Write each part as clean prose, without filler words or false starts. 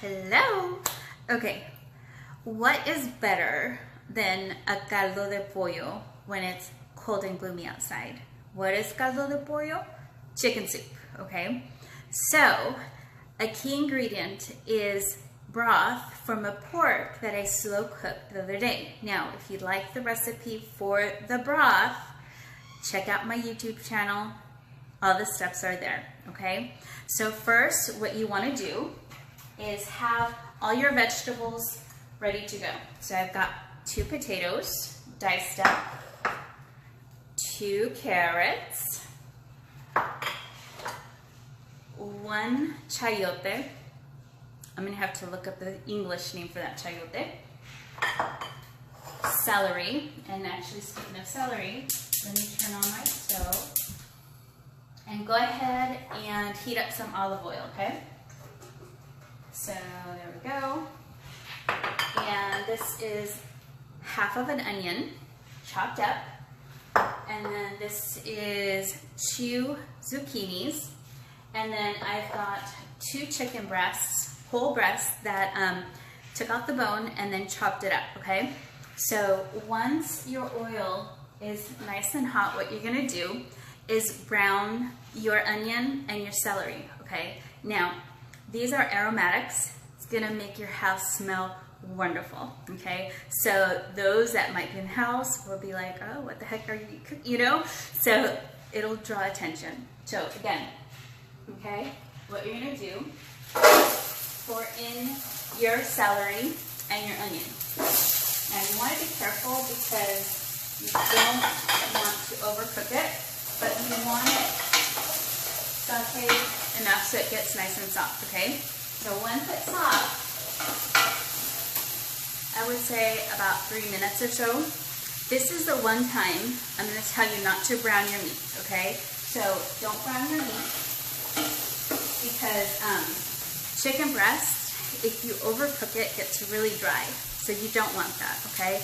Hello. Okay, what is better than a caldo de pollo when it's cold and gloomy outside? What is caldo de pollo? Chicken soup, okay? So, a key ingredient is broth from a pork that I slow cooked the other day. Now, if you'd like the recipe for the broth, check out my YouTube channel. All the steps are there, okay? So first, what you want to do is have all your vegetables ready to go. So I've got 2 potatoes diced up, 2 carrots, 1 chayote. I'm gonna have to look up the English name for that chayote. Celery, and actually speaking of celery, let me turn on my stove and go ahead and heat up some olive oil, okay? So there we go. And this is half of an onion chopped up. And then this is 2 zucchinis. And then I've got 2 chicken breasts, whole breasts that took out the bone and then chopped it up, okay? So once your oil is nice and hot, what you're gonna do is brown your onion and your celery, okay? Now, these are aromatics. It's gonna make your house smell wonderful, okay? So those that might be in the house will be like, oh, what the heck are you cooking, you know? So it'll draw attention. So again, okay, what you're gonna do, pour in your celery and your onion. Now you wanna be careful because you don't want to overcook it, but you want it sauteed enough so it gets nice and soft, okay? So once it's soft, I would say about 3 minutes or so. This is the one time I'm gonna tell you not to brown your meat, okay? So don't brown your meat because chicken breast, if you overcook it, gets really dry. So you don't want that, okay?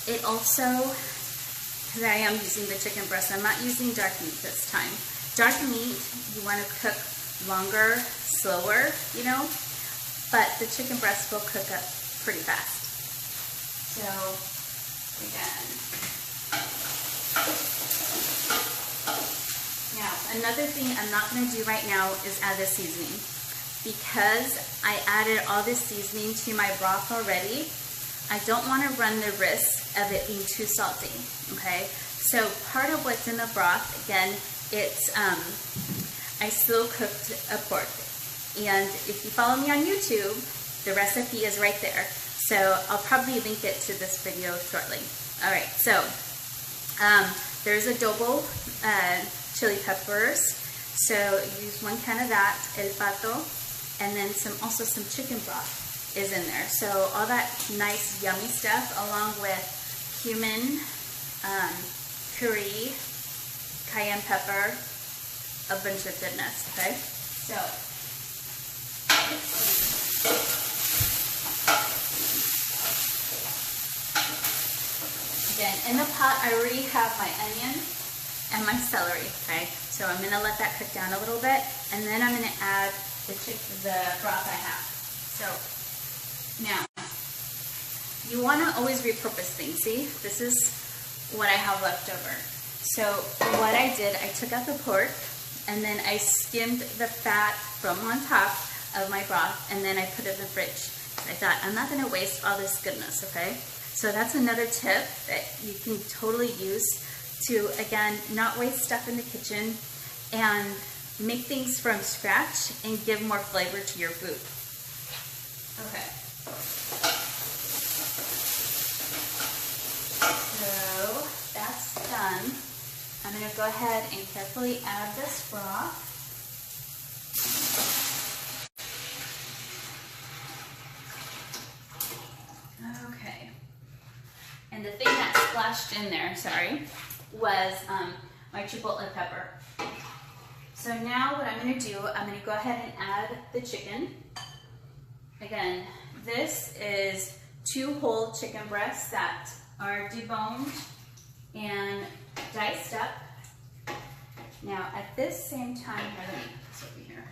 It also, because I am using the chicken breast, I'm not using dark meat this time. Dark meat, you want to cook longer, slower, you know, but the chicken breast will cook up pretty fast. So, again. Now, another thing I'm not going to do right now is add the seasoning. Because I added all this seasoning to my broth already, I don't want to run the risk of it being too salty, okay? So part of what's in the broth, again, it's, I slow cooked a pork. And if you follow me on YouTube, the recipe is right there. So I'll probably link it to this video shortly. All right, so there's adobo chili peppers. So use 1 can of that, el pato, and then also some chicken broth is in there. So all that nice yummy stuff along with cumin, curry, cayenne pepper, a bunch of goodness, okay? So, again, in the pot I already have my onion and my celery, okay? So I'm gonna let that cook down a little bit, and then I'm gonna add the broth I have. So, now, you wanna always repurpose things, see? This is what I have left over. So what I did, I took out the pork, and then I skimmed the fat from on top of my broth, and then I put it in the fridge. I thought, I'm not gonna waste all this goodness, okay? So that's another tip that you can totally use to, again, not waste stuff in the kitchen and make things from scratch and give more flavor to your food. Okay. So that's done. I'm going to go ahead and carefully add this broth. Okay. And the thing that splashed in there, sorry, was my chipotle pepper. So now what I'm going to do, I'm going to go ahead and add the chicken. Again, this is 2 whole chicken breasts that are deboned and diced up. Now at this same time, here, let me put this over here.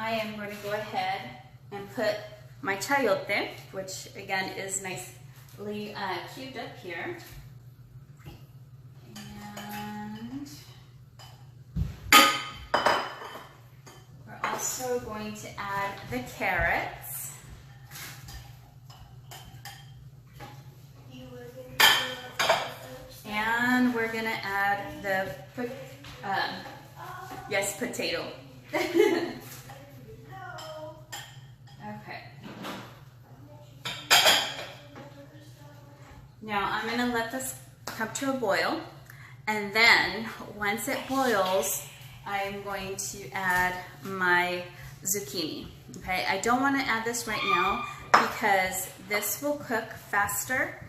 I am going to go ahead and put my chayote, which again is nicely cubed up here. And we're also going to add the carrots. And we're going to add the potato. Okay. Now I'm going to let this come to a boil, and then once it boils, I'm going to add my zucchini. Okay, I don't want to add this right now because this will cook faster.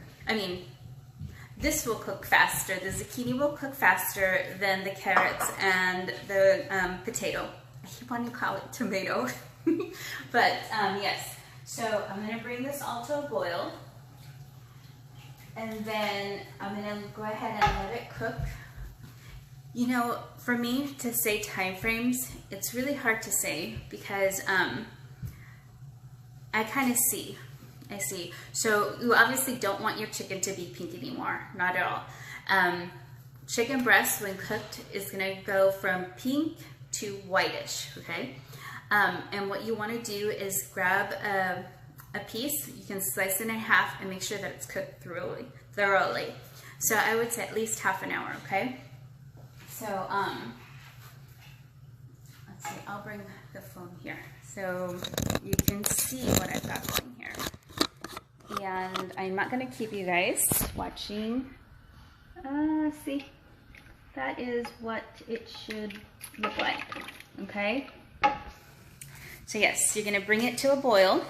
This will cook faster. The zucchini will cook faster than the carrots and the potato. I keep wanting to call it tomato. But yes, so I'm going to bring this all to a boil. And then I'm going to go ahead and let it cook. You know, for me to say time frames, it's really hard to say because I kind of see. I see. So you obviously don't want your chicken to be pink anymore, not at all. Chicken breast, when cooked, is going to go from pink to whitish, okay? And what you want to do is grab a piece, you can slice it in half and make sure that it's cooked thoroughly. So I would say at least half an hour, okay? So, let's see, I'll bring the phone here so you can see what I've got going here. And I'm not going to keep you guys watching. See, that is what it should look like, okay? So yes, you're going to bring it to a boil.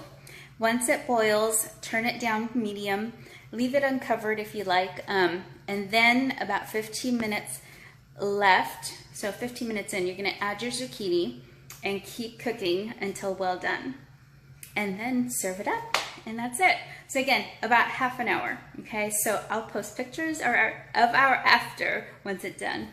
Once it boils, turn it down medium, leave it uncovered if you like, and then about 15 minutes left, so 15 minutes in, you're going to add your zucchini and keep cooking until well done. And then serve it up, and that's it. So again, about half an hour, okay? So I'll post pictures of our after once it's done.